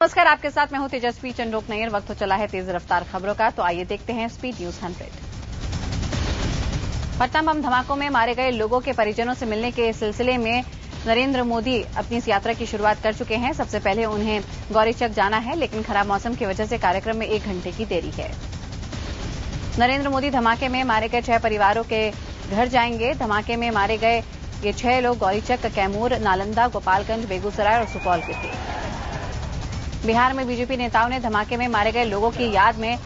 नमस्कार, आपके साथ मैं हूं तेजस्वी चंडोक नैयर। वक्त हो चला है तेज रफ्तार खबरों का, तो आइए देखते हैं स्पीड न्यूज 100। पटना बम धमाकों में मारे गए लोगों के परिजनों से मिलने के सिलसिले में नरेंद्र मोदी अपनी इस यात्रा की शुरुआत कर चुके हैं। सबसे पहले उन्हें गौरीचक जाना है, लेकिन खराब मौसम की वजह से कार्यक्रम में 1 घंटे की देरी है। नरेंद्र मोदी धमाके में मारे गए 6 परिवारों के घर जाएंगे। धमाके में मारे गए ये 6 लोग गौरीचक, कैमूर, नालंदा, गोपालगंज, बेगूसराय और सुपौल के थे। बिहार में बीजेपी नेताओं ने धमाके में मारे गए लोगों की याद में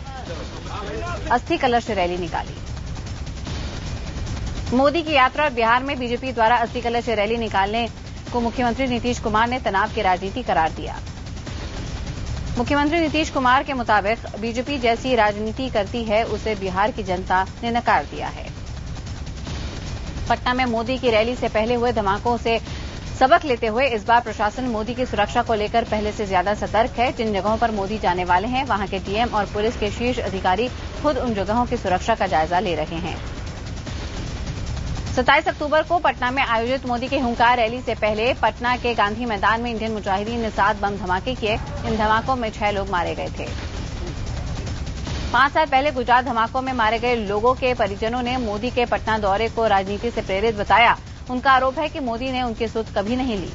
अस्थि कलश रैली निकाली। मोदी की यात्रा और बिहार में बीजेपी द्वारा अस्थि कलश रैली निकालने को मुख्यमंत्री नीतीश कुमार ने तनाव की राजनीति करार दिया। मुख्यमंत्री नीतीश कुमार के मुताबिक बीजेपी जैसी राजनीति करती है उसे बिहार की जनता ने नकार दिया है। पटना में मोदी की रैली से पहले हुए धमाकों से सबक लेते हुए इस बार प्रशासन मोदी की सुरक्षा को लेकर पहले से ज्यादा सतर्क है। जिन जगहों पर मोदी जाने वाले हैं वहां के डीएम और पुलिस के शीर्ष अधिकारी खुद उन जगहों की सुरक्षा का जायजा ले रहे हैं। 27 अक्टूबर को पटना में आयोजित मोदी के हुंकार रैली से पहले पटना के गांधी मैदान में इंडियन मुजाहिदीन ने 7 बम धमाके किए। इन धमाकों में 6 लोग मारे गए थे। 5 साल पहले गुजरात धमाकों में मारे गए लोगों के परिजनों ने मोदी के पटना दौरे को राजनीति से प्रेरित बताया। उनका आरोप है कि मोदी ने उनकी सुध कभी नहीं ली।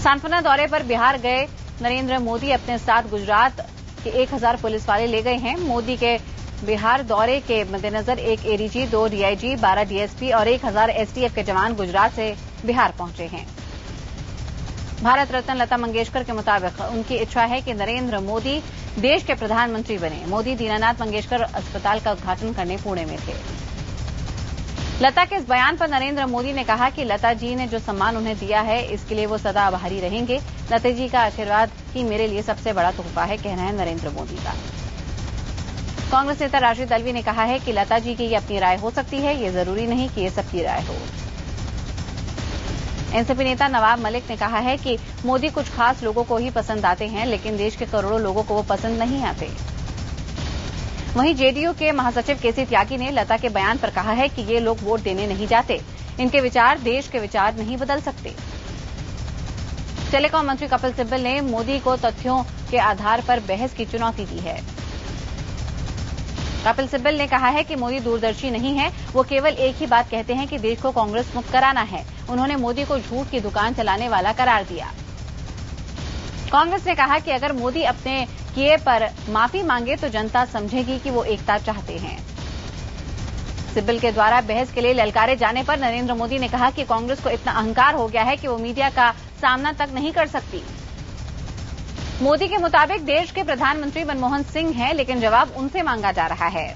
सांत्वना दौरे पर बिहार गए नरेंद्र मोदी अपने साथ गुजरात के 1000 पुलिस वाले ले गए हैं। मोदी के बिहार दौरे के मद्देनजर 1 एडीजी, 2 डीआईजी, 12 डीएसपी और 1000 एसटीएफ के जवान गुजरात से बिहार पहुंचे हैं। भारत रत्न लता मंगेशकर के मुताबिक उनकी इच्छा है कि नरेंद्र मोदी देश के प्रधानमंत्री बने। मोदी दीनानाथ मंगेशकर अस्पताल का उद्घाटन करने पुणे में थे। लता के इस बयान पर नरेंद्र मोदी ने कहा कि लता जी ने जो सम्मान उन्हें दिया है इसके लिए वो सदा आभारी रहेंगे। लता जी का आशीर्वाद ही मेरे लिए सबसे बड़ा तोहफा है, कहना है नरेंद्र मोदी का। कांग्रेस नेता राशिद अल्वी ने कहा है कि लता जी की ये अपनी राय हो सकती है, ये जरूरी नहीं कि ये सबकी राय हो। एनसीपी नेता नवाब मलिक ने कहा है कि मोदी कुछ खास लोगों को ही पसंद आते हैं, लेकिन देश के करोड़ों लोगों को वो पसंद नहीं आते। वहीं जेडीयू के महासचिव केसी त्यागी ने लता के बयान पर कहा है कि ये लोग वोट देने नहीं जाते, इनके विचार देश के विचार नहीं बदल सकते। टेलीकॉम मंत्री कपिल सिब्बल ने मोदी को तथ्यों के आधार पर बहस की चुनौती दी है। कपिल सिब्बल ने कहा है कि मोदी दूरदर्शी नहीं है, वो केवल एक ही बात कहते हैं कि देश को कांग्रेस मुक्त कराना है। उन्होंने मोदी को झूठ की दुकान चलाने वाला करार दिया। कांग्रेस ने कहा कि अगर मोदी अपने किए पर माफी मांगे तो जनता समझेगी कि वो एकता चाहते हैं। सिब्बल के द्वारा बहस के लिए ललकारे जाने पर नरेंद्र मोदी ने कहा कि कांग्रेस को इतना अहंकार हो गया है कि वो मीडिया का सामना तक नहीं कर सकती। मोदी के मुताबिक देश के प्रधानमंत्री मनमोहन सिंह हैं, लेकिन जवाब उनसे मांगा जा रहा है।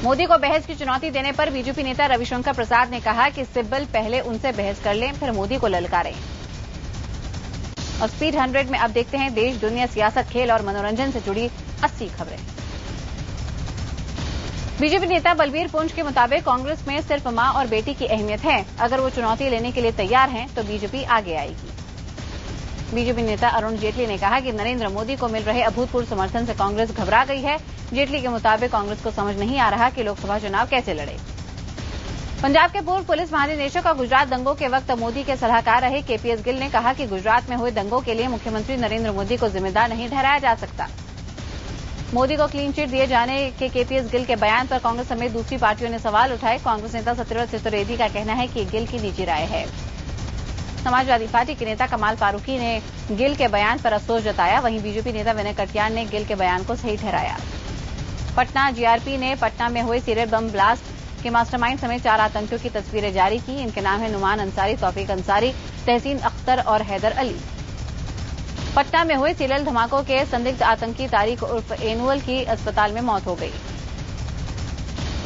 मोदी को बहस की चुनौती देने पर बीजेपी नेता रविशंकर प्रसाद ने कहा कि सिब्बल पहले उनसे बहस कर लें, फिर मोदी को ललकारें। और स्पीड 100 में अब देखते हैं देश, दुनिया, सियासत, खेल और मनोरंजन से जुड़ी 80 खबरें। बीजेपी नेता बलबीर पुंछ के मुताबिक कांग्रेस में सिर्फ मां और बेटी की अहमियत है। अगर वो चुनौती लेने के लिए तैयार हैं तो बीजेपी आगे आएगी। बीजेपी नेता अरुण जेटली ने कहा कि नरेंद्र मोदी को मिल रहे अभूतपूर्व समर्थन से कांग्रेस घबरा गई है। जेटली के मुताबिक कांग्रेस को समझ नहीं आ रहा कि लोकसभा चुनाव कैसे लड़े। पंजाब के पूर्व पुलिस महानिदेशक और गुजरात दंगों के वक्त मोदी के सलाहकार रहे केपीएस गिल ने कहा कि गुजरात में हुए दंगों के लिए मुख्यमंत्री नरेंद्र मोदी को जिम्मेदार नहीं ठहराया जा सकता। मोदी को क्लीन चिट दिए जाने के केपीएस गिल के बयान पर कांग्रेस समेत दूसरी पार्टियों ने सवाल उठाए। कांग्रेस नेता सत्यव्रत चतुर्वेदी का कहना है कि गिल की निजी राय है। समाजवादी पार्टी के नेता कमाल फारूकी ने गिल के बयान पर अफसोस जताया। वहीं बीजेपी नेता विनय कटियार ने गिल के बयान को सही ठहराया। पटना जीआरपी ने पटना में हुए सीरियल बम ब्लास्ट के मास्टरमाइंड समेत 4 आतंकियों की तस्वीरें जारी की। इनके नाम है नुमान अंसारी, तौफीक अंसारी, तहसीन अख्तर और हैदर अली। पटना में हुए सीरियल धमाकों के संदिग्ध आतंकी तारिक उर्फ एनुअल की अस्पताल में मौत हो गई।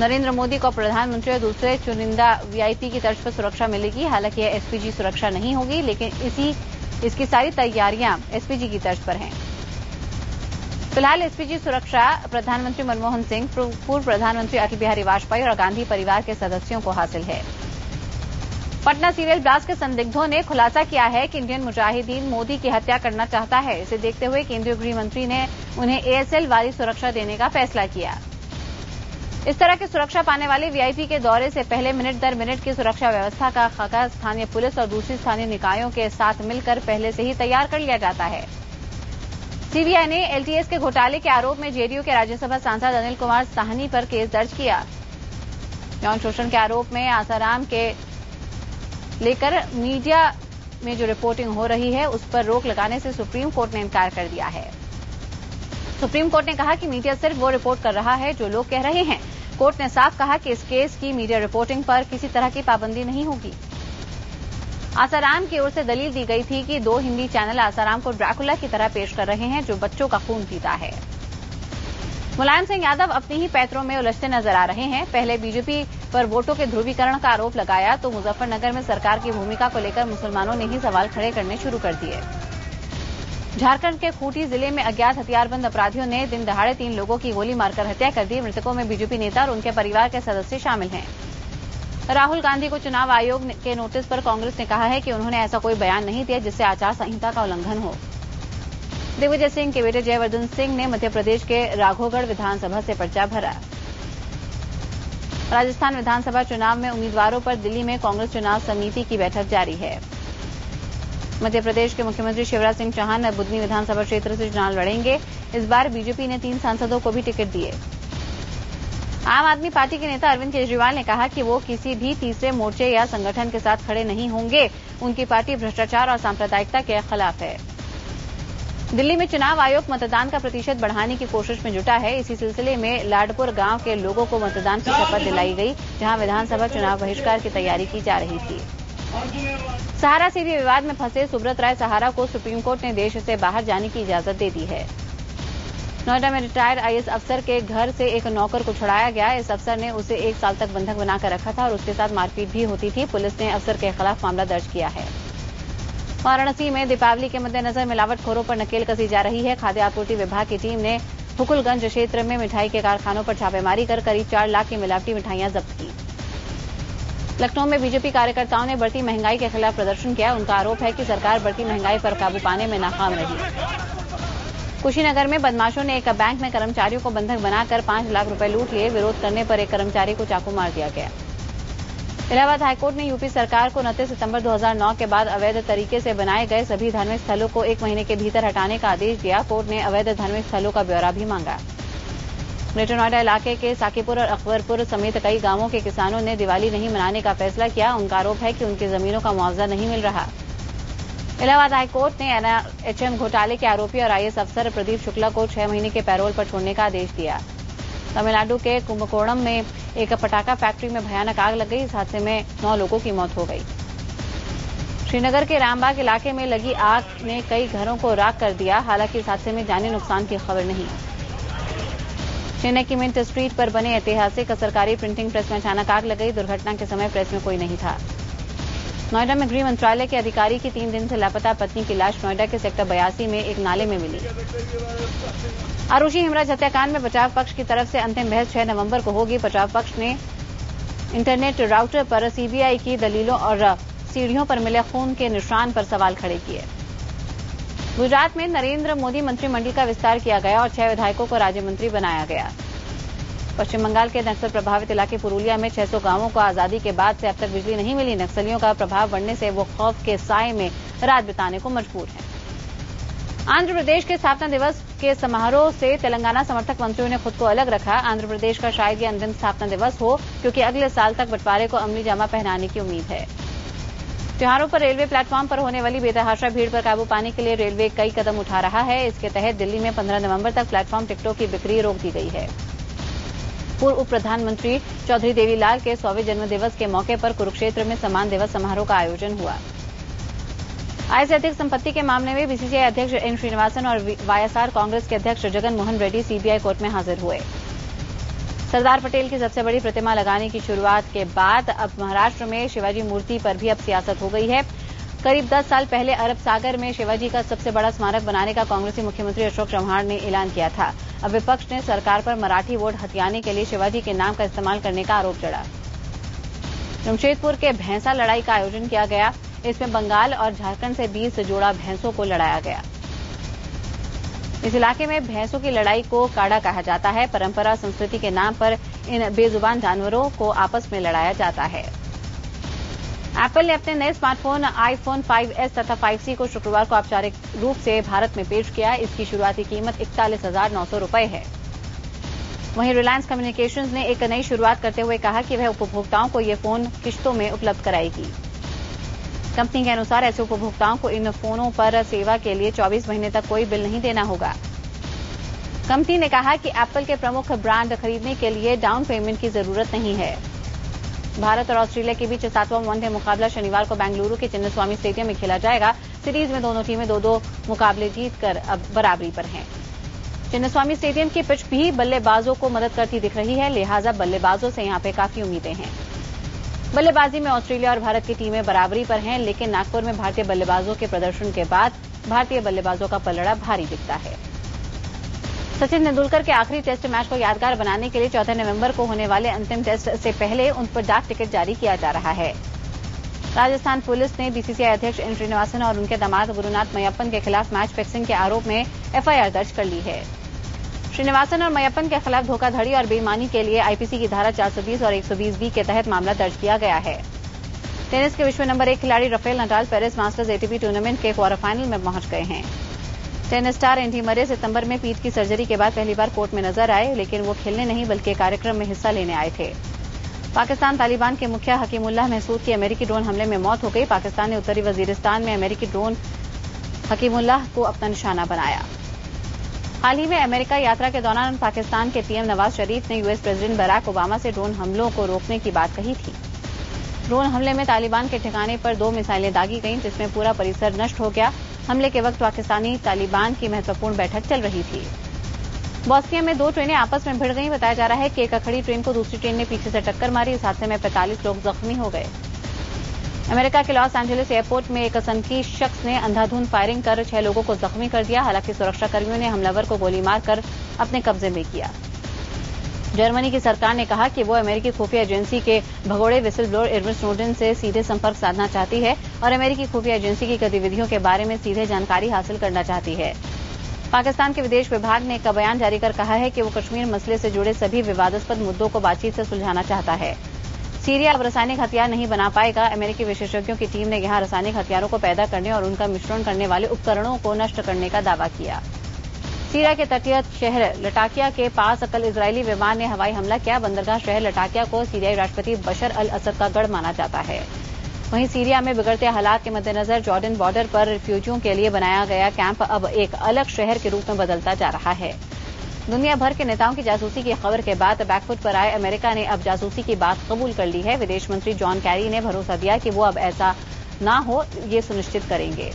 नरेंद्र मोदी को प्रधानमंत्री और दूसरे चुनिंदा वीआईपी की तर्ज पर सुरक्षा मिलेगी। हालांकि यह एसपीजी सुरक्षा नहीं होगी, लेकिन इसकी सारी तैयारियां एसपीजी की तर्ज पर हैं। फिलहाल एसपीजी सुरक्षा प्रधानमंत्री मनमोहन सिंह, पूर्व प्रधानमंत्री अटल बिहारी वाजपेयी और गांधी परिवार के सदस्यों को हासिल है। पटना सीरियल ब्लास्ट के संदिग्धों ने खुलासा किया है कि इंडियन मुजाहिदीन मोदी की हत्या करना चाहता है। इसे देखते हुए केंद्रीय गृह मंत्री ने उन्हें एएसएल वाली सुरक्षा देने का फैसला किया। इस तरह की सुरक्षा पाने वाले वीआईपी के दौरे से पहले मिनट दर मिनट की सुरक्षा व्यवस्था का खाका स्थानीय पुलिस और दूसरी स्थानीय निकायों के साथ मिलकर पहले से ही तैयार कर लिया जाता है। सीबीआई ने एलटीएस के घोटाले के आरोप में जेडीयू के राज्यसभा सांसद अनिल कुमार साहनी पर केस दर्ज किया। यौन शोषण के आरोप में आसाराम के लेकर मीडिया में जो रिपोर्टिंग हो रही है उस पर रोक लगाने से सुप्रीम कोर्ट ने इनकार कर दिया है। सुप्रीम कोर्ट ने कहा कि मीडिया सिर्फ वो रिपोर्ट कर रहा है जो लोग कह रहे हैं। कोर्ट ने साफ कहा कि इस केस की मीडिया रिपोर्टिंग पर किसी तरह की पाबंदी नहीं होगी। आसाराम की ओर से दलील दी गई थी कि 2 हिंदी चैनल आसाराम को ड्रैकुला की तरह पेश कर रहे हैं जो बच्चों का खून पीता है। मुलायम सिंह यादव अपने ही पैतरों में उलझते नजर आ रहे हैं। पहले बीजेपी पर वोटों के ध्रुवीकरण का आरोप लगाया तो मुजफ्फरनगर में सरकार की भूमिका को लेकर मुसलमानों ने ही सवाल खड़े करने शुरू कर दिए। झारखंड के खूंटी जिले में अज्ञात हथियारबंद अपराधियों ने दिन दहाड़े 3 लोगों की गोली मारकर हत्या कर दी। मृतकों में बीजेपी नेता और उनके परिवार के सदस्य शामिल हैं। राहुल गांधी को चुनाव आयोग के नोटिस पर कांग्रेस ने कहा है कि उन्होंने ऐसा कोई बयान नहीं दिया जिससे आचार संहिता का उल्लंघन हो। दिग्विजय सिंह के बेटे जयवर्धन सिंह ने मध्य प्रदेश के राघोगढ़ विधानसभा से पर्चा भरा। राजस्थान विधानसभा चुनाव में उम्मीदवारों पर दिल्ली में कांग्रेस चुनाव समिति की बैठक जारी है। मध्य प्रदेश के मुख्यमंत्री शिवराज सिंह चौहान बुधनी विधानसभा क्षेत्र से चुनाव लड़ेंगे। इस बार बीजेपी ने 3 सांसदों को भी टिकट दिए। आम आदमी पार्टी के नेता अरविंद केजरीवाल ने कहा कि वो किसी भी तीसरे मोर्चे या संगठन के साथ खड़े नहीं होंगे। उनकी पार्टी भ्रष्टाचार और सांप्रदायिकता के खिलाफ है। दिल्ली में चुनाव आयोग मतदान का प्रतिशत बढ़ाने की कोशिश में जुटा है। इसी सिलसिले में लाडपुर गांव के लोगों को मतदान की शपथ दिलाई गई, जहां विधानसभा चुनाव बहिष्कार की तैयारी की जा रही थी। सहारा सीबी विवाद में फंसे सुब्रत राय सहारा को सुप्रीम कोर्ट ने देश से बाहर जाने की इजाजत दे दी है। नोएडा में रिटायर्ड आईएएस अफसर के घर से एक नौकर को छुड़ाया गया। इस अफसर ने उसे 1 साल तक बंधक बनाकर रखा था और उसके साथ मारपीट भी होती थी। पुलिस ने अफसर के खिलाफ मामला दर्ज किया है। वाराणसी में दीपावली के मद्देनजर मिलावटखोरों पर नकेल कसी जा रही है। खाद्य आपूर्ति विभाग की टीम ने हुकुलगंज क्षेत्र में मिठाई के कारखानों पर छापेमारी कर करीब 4 लाख की मिलावटी मिठाइयां जब्त की। लखनऊ में बीजेपी कार्यकर्ताओं ने बढ़ती महंगाई के खिलाफ प्रदर्शन किया। उनका आरोप है कि सरकार बढ़ती महंगाई पर काबू पाने में नाकाम रही। कुशीनगर में बदमाशों ने एक बैंक में कर्मचारियों को बंधक बनाकर 5 लाख रुपए लूट लिए। विरोध करने पर एक कर्मचारी को चाकू मार दिया गया। इलाहाबाद हाईकोर्ट ने यूपी सरकार को 29 सितंबर 2009 के बाद अवैध तरीके से बनाए गए सभी धार्मिक स्थलों को 1 महीने के भीतर हटाने का आदेश दिया। कोर्ट ने अवैध धार्मिक स्थलों का ब्यौरा भी मांगा। ग्रेटर नोएडा इलाके के साकीपुर और अकबरपुर समेत कई गांवों के किसानों ने दिवाली नहीं मनाने का फैसला किया। उनका आरोप है कि उनकी जमीनों का मुआवजा नहीं मिल रहा। इलाहाबाद हाईकोर्ट ने एनआरएचएम घोटाले के आरोपी और आईएएस अफसर प्रदीप शुक्ला को 6 महीने के पैरोल पर छोड़ने का आदेश दिया। तमिलनाडु के कुंभकोणम में एक पटाखा फैक्ट्री में भयानक आग लग गई। इस हादसे में 9 लोगों की मौत हो गई। श्रीनगर के रामबाग इलाके में लगी आग ने कई घरों को राख कर दिया। हालांकि इस हादसे में जानी नुकसान की खबर नहीं। चेन्नई की मिंट स्ट्रीट पर बने ऐतिहासिक सरकारी प्रिंटिंग प्रेस में अचानक आग लग गई। दुर्घटना के समय प्रेस में कोई नहीं था। नोएडा में गृह मंत्रालय के अधिकारी की 3 दिन से लापता पत्नी की लाश नोएडा के सेक्टर 82 में एक नाले में मिली। आरुषि हेमराज हत्याकांड में बचाव पक्ष की तरफ से अंतिम बहस 6 नवंबर को होगी। बचाव पक्ष ने इंटरनेट राउटर पर सीबीआई की दलीलों और सीढ़ियों पर मिले खून के निशान पर सवाल खड़े किए। गुजरात में नरेंद्र मोदी मंत्रिमंडल का विस्तार किया गया और 6 विधायकों को राज्य मंत्री बनाया गया। पश्चिम बंगाल के नक्सल प्रभावित इलाके पुरुलिया में 600 गांवों को आजादी के बाद से अब तक बिजली नहीं मिली। नक्सलियों का प्रभाव बढ़ने से वो खौफ के साए में रात बिताने को मजबूर हैं। आंध्र प्रदेश के स्थापना दिवस के समारोह से तेलंगाना समर्थक मंत्रियों ने खुद को अलग रखा। आंध्र प्रदेश का शायद ये अंतिम स्थापना दिवस हो, क्योंकि अगले साल तक बंटवारे को अमली जामा पहनाने की उम्मीद है। त्योहारों पर रेलवे प्लेटफॉर्म पर होने वाली बेतहाशा भीड़ पर काबू पाने के लिए रेलवे कई कदम उठा रहा है। इसके तहत दिल्ली में 15 नवंबर तक प्लेटफॉर्म टिकटों की बिक्री रोक दी गई है। पूर्व उप प्रधानमंत्री चौधरी देवीलाल के 100वें जन्मदिवस के मौके पर कुरुक्षेत्र में सम्मान दिवस समारोह का आयोजन हुआ। आय से अधिक संपत्ति के मामले में बीसीसीआई अध्यक्ष एन श्रीनिवासन और वाईएसआर कांग्रेस के अध्यक्ष जगन मोहन रेड्डी सीबीआई कोर्ट में हाजिर हुए। सरदार पटेल की सबसे बड़ी प्रतिमा लगाने की शुरुआत के बाद अब महाराष्ट्र में शिवाजी मूर्ति पर भी अब सियासत हो गई है। करीब 10 साल पहले अरब सागर में शिवाजी का सबसे बड़ा स्मारक बनाने का कांग्रेसी मुख्यमंत्री अशोक चव्हाण ने ऐलान किया था। अब विपक्ष ने सरकार पर मराठी वोट हथियाने के लिए शिवाजी के नाम का इस्तेमाल करने का आरोप चढ़ा। जमशेदपुर के भैंसा लड़ाई का आयोजन किया गया। इसमें बंगाल और झारखंड से 20 जोड़ा भैंसों को लड़ाया गया। इस इलाके में भैंसों की लड़ाई को काड़ा कहा जाता है। परंपरा संस्कृति के नाम पर इन बेजुबान जानवरों को आपस में लड़ाया जाता है। एप्पल ने अपने नए स्मार्टफोन आईफोन 5S तथा 5C को शुक्रवार को औपचारिक रूप से भारत में पेश किया। इसकी शुरुआती कीमत 41,900 रुपए है। वहीं रिलायंस कम्युनिकेशंस ने एक नई शुरुआत करते हुए कहा कि वह उपभोक्ताओं को ये फोन किश्तों में उपलब्ध कराएगी। कंपनी के अनुसार ऐसे उपभोक्ताओं को इन फोनों पर सेवा के लिए 24 महीने तक कोई बिल नहीं देना होगा। कंपनी ने कहा कि एप्पल के प्रमुख ब्रांड खरीदने के लिए डाउन पेमेंट की जरूरत नहीं है। भारत और ऑस्ट्रेलिया के बीच 7वां वनडे मुकाबला शनिवार को बेंगलुरु के चिन्नास्वामी स्टेडियम में खेला जाएगा। सीरीज में दोनों टीमें 2-2 मुकाबले जीतकर अब बराबरी पर हैं। चिन्नास्वामी स्टेडियम की पिच भी बल्लेबाजों को मदद करती दिख रही है, लिहाजा बल्लेबाजों से यहां पे काफी उम्मीदें हैं। बल्लेबाजी में ऑस्ट्रेलिया और भारत की टीमें बराबरी पर हैं, लेकिन नागपुर में भारतीय बल्लेबाजों के प्रदर्शन के बाद भारतीय बल्लेबाजों का पलड़ा भारी दिखता है। सचिन तेंदुलकर के आखिरी टेस्ट मैच को यादगार बनाने के लिए 14 नवंबर को होने वाले अंतिम टेस्ट से पहले उन पर डाक टिकट जारी किया जा रहा है। राजस्थान पुलिस ने बीसीसीआई अध्यक्ष एन श्रीनिवासन और उनके दामाद गुरुनाथ मय्यप्पन के खिलाफ मैच फिक्सिंग के आरोप में एफआईआर दर्ज कर ली है। श्रीनिवासन और मय्यप्पन के खिलाफ धोखाधड़ी और बेईमानी के लिए आईपीसी की धारा 420 और 120B के तहत मामला दर्ज किया गया है। टेनिस के विश्व नंबर 1 खिलाड़ी Rafael Nadal Paris masters ATP tournament के क्वार्टर फाइनल में पहुंच गए हैं। टेनिस स्टार एंडी मरे सितंबर में पीठ की सर्जरी के बाद पहली बार कोर्ट में नजर आए, लेकिन वो खेलने नहीं बल्कि कार्यक्रम में हिस्सा लेने आए थे। पाकिस्तान तालिबान के मुखिया हकीमुल्लाह महसूद की अमेरिकी ड्रोन हमले में मौत हो गई। पाकिस्तान ने उत्तरी वजीरिस्तान में अमेरिकी ड्रोन हकीमुल्लाह को अपना निशाना बनाया। हाल ही में अमेरिका यात्रा के दौरान पाकिस्तान के पीएम नवाज शरीफ ने यूएस प्रेसिडेंट बराक ओबामा से ड्रोन हमलों को रोकने की बात कही थी। ड्रोन हमले में तालिबान के ठिकाने पर 2 मिसाइलें दागी गईं, जिसमें पूरा परिसर नष्ट हो गया। हमले के वक्त पाकिस्तानी तालिबान की महत्वपूर्ण बैठक चल रही थी। बॉस्निया में 2 ट्रेनें आपस में भिड़ गईं। बताया जा रहा है कि एक खड़ी ट्रेन को दूसरी ट्रेन ने पीछे से टक्कर मारी। इस हादसे में 45 लोग जख्मी हो गए। अमेरिका के लॉस एंजलिस एयरपोर्ट में एक सनकी शख्स ने अंधाधुंध फायरिंग कर 6 लोगों को जख्मी कर दिया। हालांकि सुरक्षाकर्मियों ने हमलावर को गोली मारकर अपने कब्जे में किया। जर्मनी की सरकार ने कहा कि वो अमेरिकी खुफिया एजेंसी के भगोड़े विसल ब्लोअर एडवर्ड स्नोडेन से सीधे संपर्क साधना चाहती है और अमेरिकी खुफिया एजेंसी की गतिविधियों के बारे में सीधे जानकारी हासिल करना चाहती है। पाकिस्तान के विदेश विभाग ने एक बयान जारी कर कहा है कि वो कश्मीर मसले से जुड़े सभी विवादास्पद मुद्दों को बातचीत से सुलझाना चाहता है। सीरिया अब रासायनिक हथियार नहीं बना पाएगा। अमेरिकी विशेषज्ञों की टीम ने यहां रासायनिक हथियारों को पैदा करने और उनका मिश्रण करने वाले उपकरणों को नष्ट करने का दावा किया। सीरिया के तटीय शहर लटाकिया के पास कल इजरायली विमान ने हवाई हमला किया। बंदरगाह शहर लटाकिया को सीरियाई राष्ट्रपति बशर अल असद का गढ़ माना जाता है। वहीं सीरिया में बिगड़ते हालात के मद्देनजर जॉर्डन बॉर्डर पर रिफ्यूजियों के लिए बनाया गया कैंप अब एक अलग शहर के रूप में बदलता जा रहा है। दुनिया भर के नेताओं की जासूसी की खबर के बाद बैकफुट पर आए अमेरिका ने अब जासूसी की बात कबूल कर ली है। विदेश मंत्री जॉन कैरी ने भरोसा दिया कि वो अब ऐसा ना हो, ये सुनिश्चित करेंगे।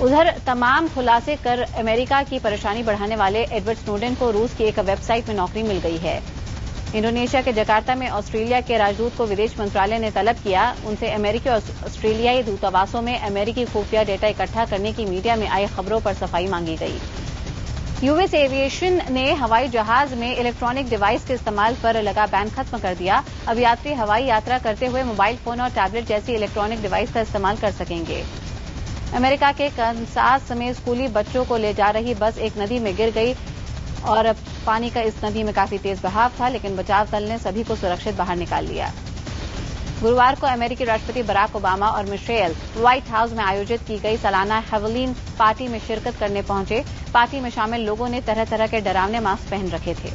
उधर तमाम खुलासे कर अमेरिका की परेशानी बढ़ाने वाले एडवर्ड स्नोडेन को रूस की एक वेबसाइट में नौकरी मिल गई है। इंडोनेशिया के जकार्ता में ऑस्ट्रेलिया के राजदूत को विदेश मंत्रालय ने तलब किया। उनसे अमेरिकी और ऑस्ट्रेलियाई दूतावासों में अमेरिकी खुफिया डेटा इकट्ठा करने की मीडिया में आई खबरों पर सफाई मांगी गई। यूएस एविएशन ने हवाई जहाज में इलेक्ट्रॉनिक डिवाइस के इस्तेमाल पर लगा बैन खत्म कर दिया। अब यात्री हवाई यात्रा करते हुए मोबाइल फोन और टैबलेट जैसी इलेक्ट्रॉनिक डिवाइस का इस्तेमाल कर सकेंगे। अमेरिका के कनसास में स्कूली बच्चों को ले जा रही बस एक नदी में गिर गई और पानी का इस नदी में काफी तेज बहाव था, लेकिन बचाव दल ने सभी को सुरक्षित बाहर निकाल लिया। गुरुवार को अमेरिकी राष्ट्रपति बराक ओबामा और मिशेल व्हाइट हाउस में आयोजित की गई सालाना हैलोवीन पार्टी में शिरकत करने पहुंचे। पार्टी में शामिल लोगों ने तरह तरह के डरावने मास्क पहन रखे थे।